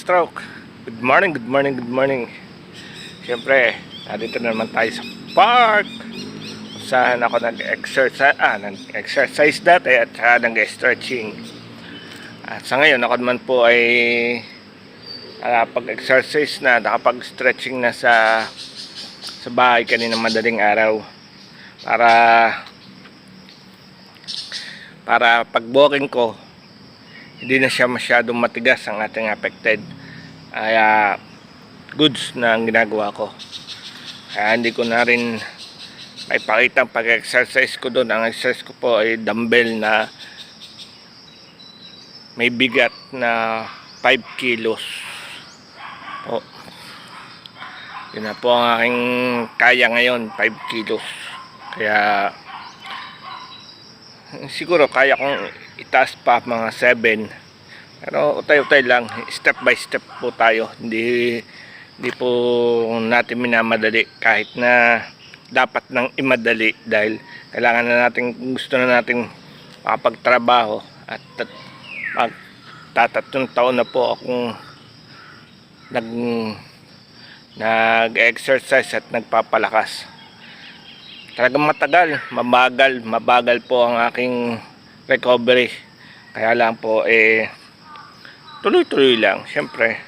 stroke. Good morning, good morning, good morning. Siyempre, nandito na naman tayo sa park. Saan ako nag-exercise dati at nag-stretching. At sa ngayon, ako naman po ay pag-exercise na, nakapag-stretching na sa bahay kanina madaling araw. Para pag-walking ko, hindi na siya masyadong matigas ang ating affected. Kaya goods na ang ginagawa ko. Kaya hindi ko na rin maipakita ang pag-exercise ko doon. Ang exercise ko po ay dumbbell na may bigat na 5 kilos po. Yun na po ang aking kaya ngayon, 5 kilos. Kaya siguro kaya kong itaas pa mga 7. Pero utay-utay lang, step by step po tayo. Hindi po natin minamadali kahit na dapat nang imadali dahil kailangan na natin, gusto na nating makapagtrabaho at magtatatlong taon na po akong nag-exercise at nagpapalakas. Talagang matagal, mabagal po ang aking recovery. Kaya lang po tuloy-tuloy lang. Siyempre,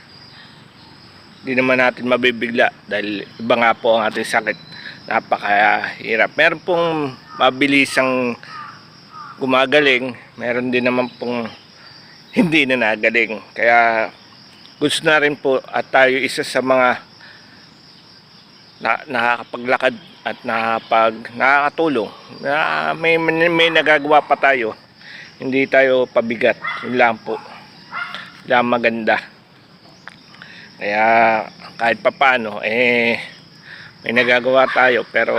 hindi naman natin mabibigla dahil iba nga po ang ating sakit. Napakahirap. Meron pong mabilisang gumagaling, meron din naman pong hindi na nagaling. Kaya gusto na rin po at tayo isa sa mga nakakapaglakad at nakakatulong na may nagagawa pa tayo, hindi tayo pabigat. Yun lang po, lang maganda. Kaya kahit papano may nagagawa tayo, pero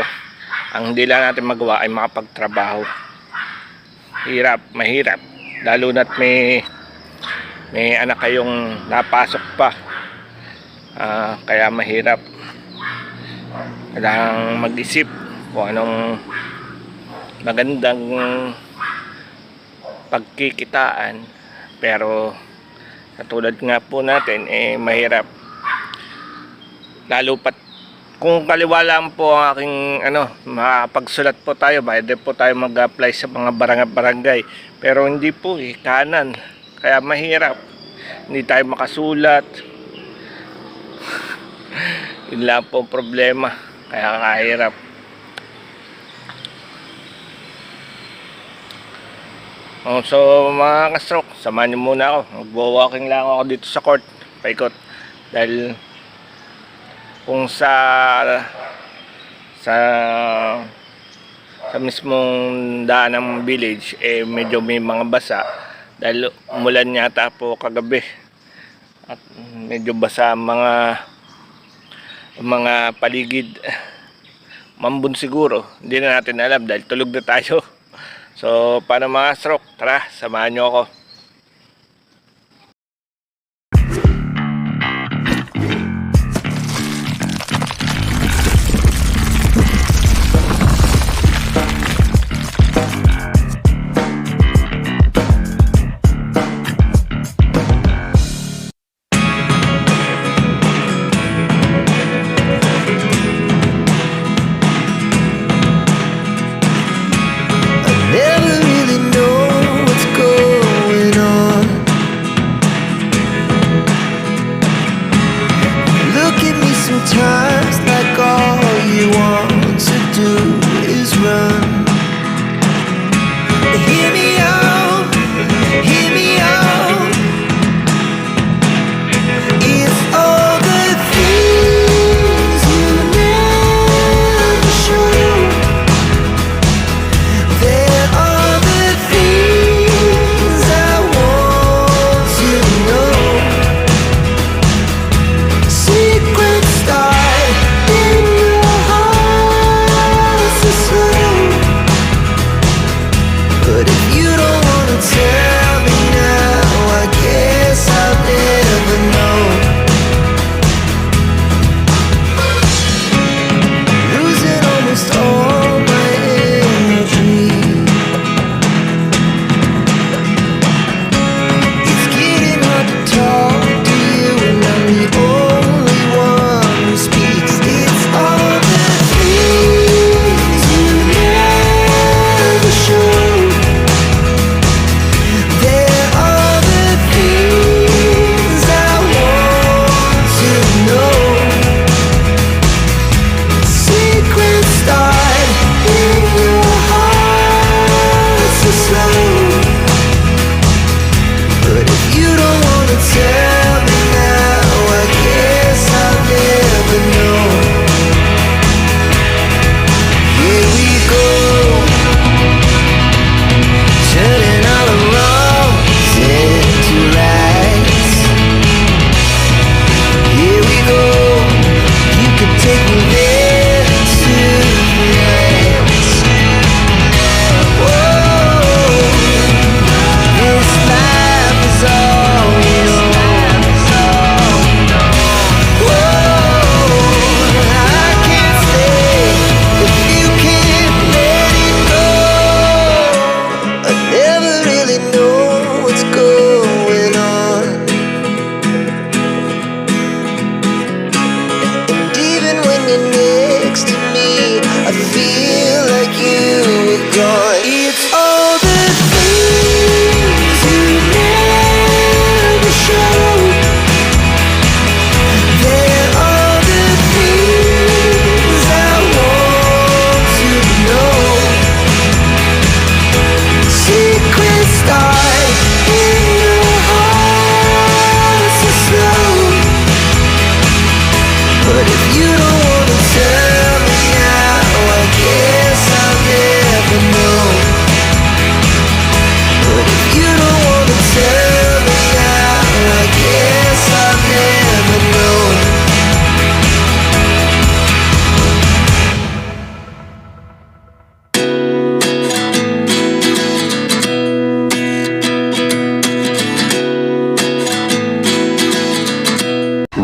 ang hindi lang natin magawa ay makapagtrabaho. Mahirap lalo na't may anak kayong napasok pa. Kaya mahirap. Kailangang mag-isip kung anong magandang pagkikitaan, pero katulad nga po natin mahirap, lalo pat kung kaliwa lang po ang aking makapagsulat po tayo, pwede po tayo mag-apply sa mga barangay, pero hindi po kanan, kaya mahirap, hindi tayo makasulat. Yun lang po problema, kaya kahirap. So mga ka-stroke, samahan niyo muna ako. Mag-walking lang ako dito sa court, paikot. Dahil kung sa mismong daan ng village medyo may mga basa dahil umulan yata po kagabi. At medyo basa mga paligid. Mambun siguro, hindi na natin alam dahil tulog na tayo. So paano mga stroke, tara samahan nyo ako. Never really know what's going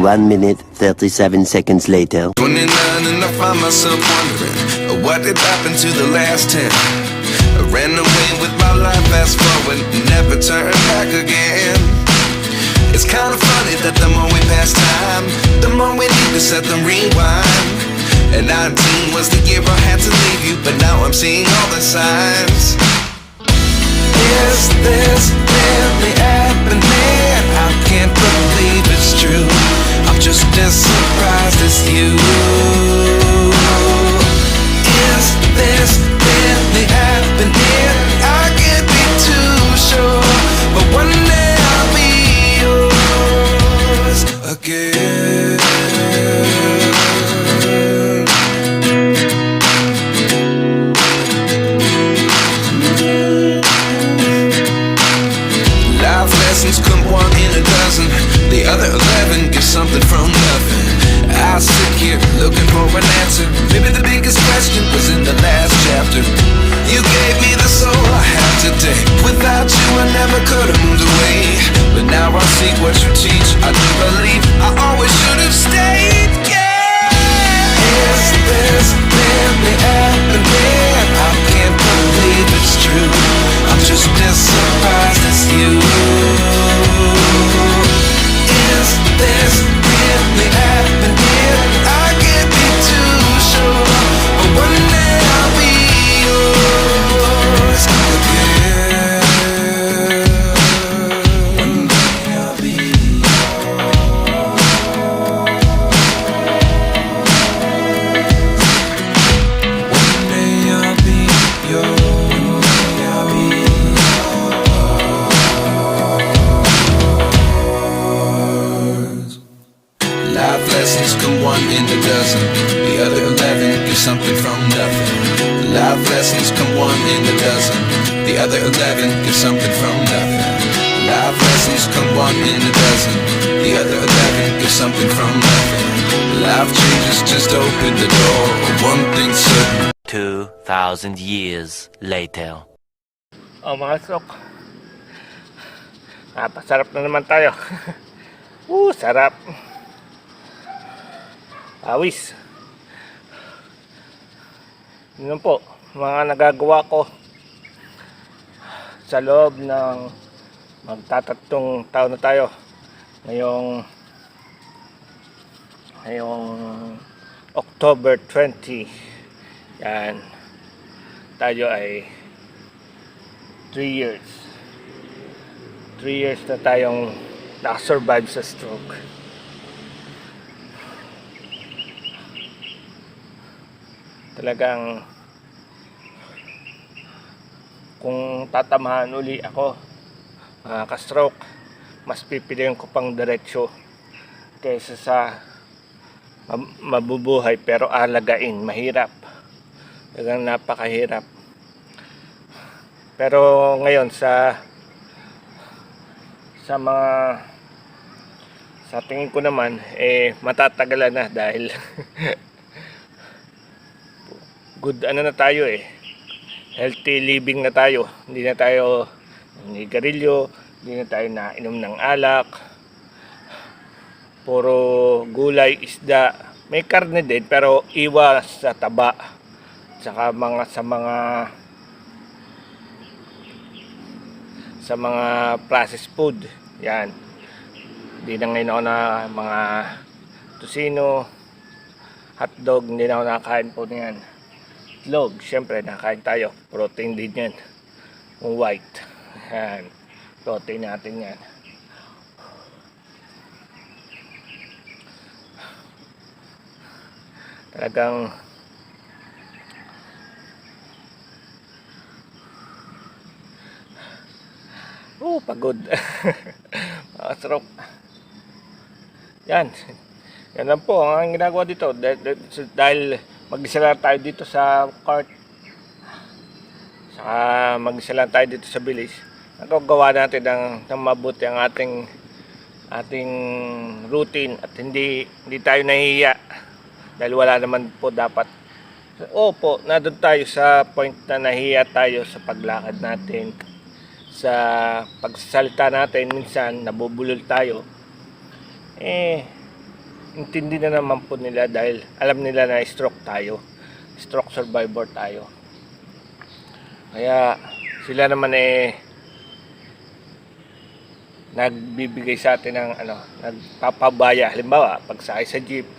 1 minute, 37 seconds later. 29 and I find myself wondering what did happen to the last 10. I ran away with my life, fast forward, never turn back again. It's kind of funny that the more we pass time, the more we need to set them rewind. And 19 was the year I had to leave you, but now I'm seeing all the signs. Is this really happening? I can't believe it's true. I'm just as surprised as you. Is this really happening? I can't be too sure, but one day I'll be yours again. Life lessons come one in a dozen. The other 11 get something from nothing. I sit here looking for an answer. Maybe the biggest question was in the last chapter. You gave me the soul I have today. Without you I never could have moved away. But now I see what you teach. I do believe I always should have stayed. Yeah. Is this really happening? I can't believe it's true. I'm just as surprised as you. Is this really happening? I can't be too sure, but one day I'll be yours again. One day I'll be yours. One day I'll be yours. I'll be yours. Life lessons come one in a dozen. The other 11 get something from nothing. Life lessons come one in a dozen. The other 11 get something from nothing. Life lessons come one in a dozen. The other 11 get something from nothing. Life changes just open the door. One thing's certain. 2,000 years later. Oh mga sok, pasarap na naman tayo. Sarap. Awis. Yun lang po mga nagagawa ko sa loob ng magtatatlong taon na tayo ngayong October 20. Yan, tayo ay 3 years na tayong nakasurvive sa stroke. Talagang kung tatamahan uli ako ka-stroke, mas pipiliin ko pang diretsyo kaysa sa mabubuhay pero alagain. Mahirap, talagang napakahirap. Pero ngayon sa tingin ko naman matatagalan na dahil good na tayo healthy living na tayo. Hindi na tayo nigarilyo, hindi na tayo nainom ng alak, puro gulay, isda. May karne din pero iwas sa taba, saka sa mga processed food. Yan, hindi na ngayon ako na mga tusino, hotdog, hindi na ako nakakain po niyan. Itlog, syempre nakain tayo, protein din yan, white. Yan, protein natin yan. Talagang pagod. Makasarap. Yan lang po ang ginagawa dito dahil mag-isa lang tayo dito sa cart, saka mag-isa lang tayo dito sa bilis. Nagagawa natin ng mabuti ang ating routine at hindi tayo nahihiya dahil wala naman po dapat. Opo, nandun tayo sa point na nahihiya tayo sa paglakad natin, sa pagsasalita natin. Minsan nabubulol tayo. intindi na naman po nila dahil alam nila na stroke tayo. Stroke survivor tayo. Kaya sila naman nagbibigay sa atin ng nagpapabaya. Halimbawa, pag sakay sa jeep,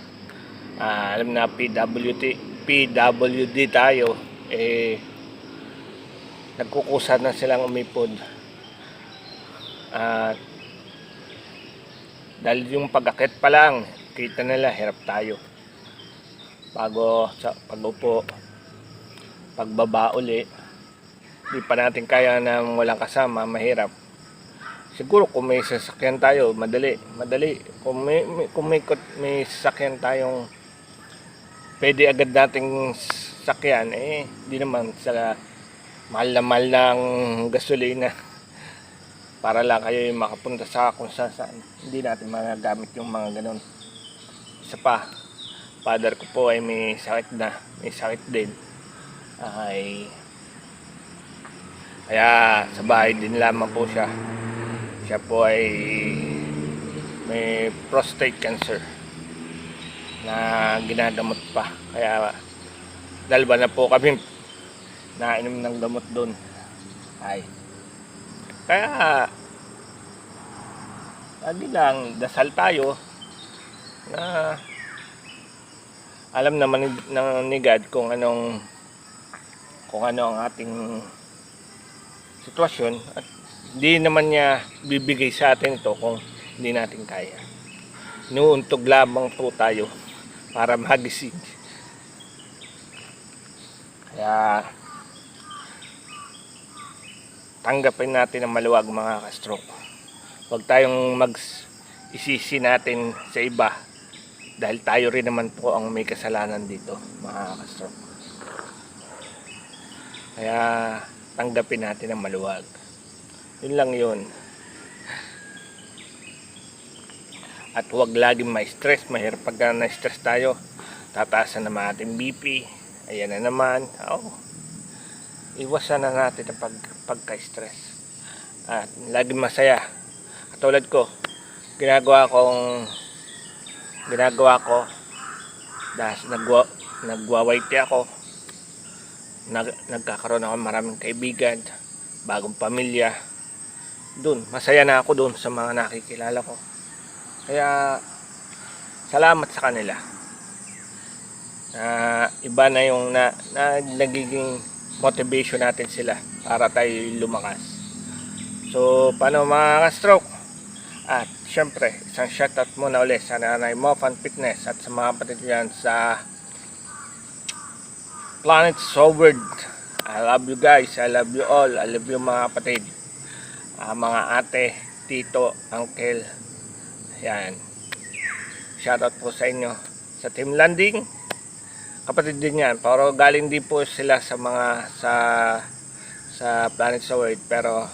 alam na PWD tayo, nagkukusa na silang umipod. Dahil yung pag-akit pa lang, kita nila, hirap tayo. Bago sa pag-upo, pagbaba uli, di pa natin kaya na walang kasama, mahirap. Siguro kung may sasakyan tayo, madali. Kung may sasakyan tayong pwede agad nating sasakyan, di naman sa mahal ng gasolina para lang kayo yung makapunta sa kung saan. Hindi natin magagamit yung mga ganun. Isa pa, father ko po ay may sakit din. Kaya sa bahay din lamang po siya. Siya po ay may prostate cancer na ginagamot pa. Kaya dalawa na po kami nainom ng gamot doon. Kaya lagi lang dasal tayo na alam naman ni God kung ano ang ating sitwasyon at hindi naman niya bibigay sa atin ito kung hindi natin kaya. Inuuntog lamang po tayo para magising. Kaya tanggapin natin ang maluwag mga ka-stroke. Huwag tayong mag-isisi natin sa iba dahil tayo rin naman po ang may kasalanan dito mga ka-stroke. Kaya tanggapin natin ang maluwag. Yun lang yun. At huwag laging ma-stress. Mahirap pagka na-stress tayo, tataasan naman ating BP. Ayan na naman. Iwasan na natin ang pagka-stress. At laging masaya. Katulad ko, ginagawa ko dahil nagwa-YT ako. Nagkakaroon ako maraming kaibigan, bagong pamilya. Doon, masaya na ako doon sa mga nakikilala ko. Kaya salamat sa kanila. Iba na yung nagiging motivation natin sila para tayo lumakas. So, paano mga ka-stroke? At syempre, isang shoutout muna ulit sa nanay mo, Fan Fitness, at sa mga kapatid yan sa Planet Soulward. I love you guys, I love you all, I love you mga kapatid, mga ate, tito, uncle. Yan, shoutout po sa inyo. Sa Team Landing, kapatid din yan, pero galing din po sila sa sa Planet Soulward, pero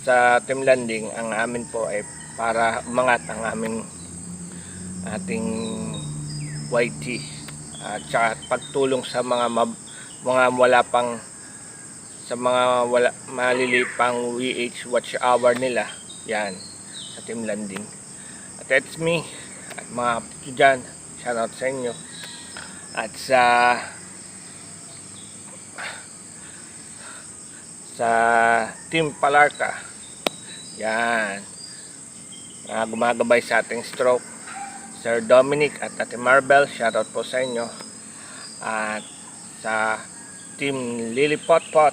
sa Team Landing ang amin po ay para umangat ang ating YT at saka pagtulong sa mga wala pang, sa mga maliliit pang WH watch hour nila. Yan, sa Team Landing. At that's me at mga kapatid dyan, shoutout sa inyo. At sa Team Palarta, yan, gumagabay sa ating stroke, Sir Dominic at Ate Marvel, shoutout po sa inyo. At sa Team Lily Potpot,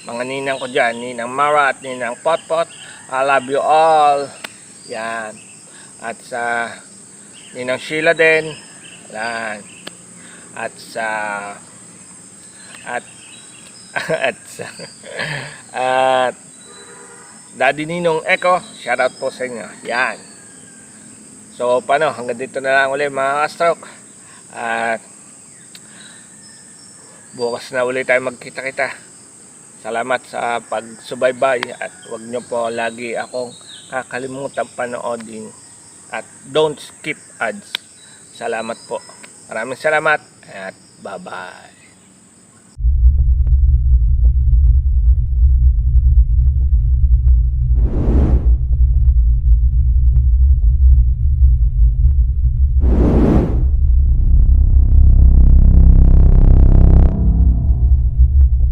mga ninang ko dyan, Ninang Mara at Ninang Potpot, I love you all. Yan. At sa Ninang Sheila din, yan. At Daddy Ninong Echo, shoutout po sa inyo. Yan. So, paano? Hanggang dito na lang ulit mga ka-stroke. At bukas na ulit tayo magkita-kita. Salamat sa pagsubaybay at huwag nyo po lagi akong kakalimutan panoodin. At don't skip ads. Salamat po. Maraming salamat at bye-bye.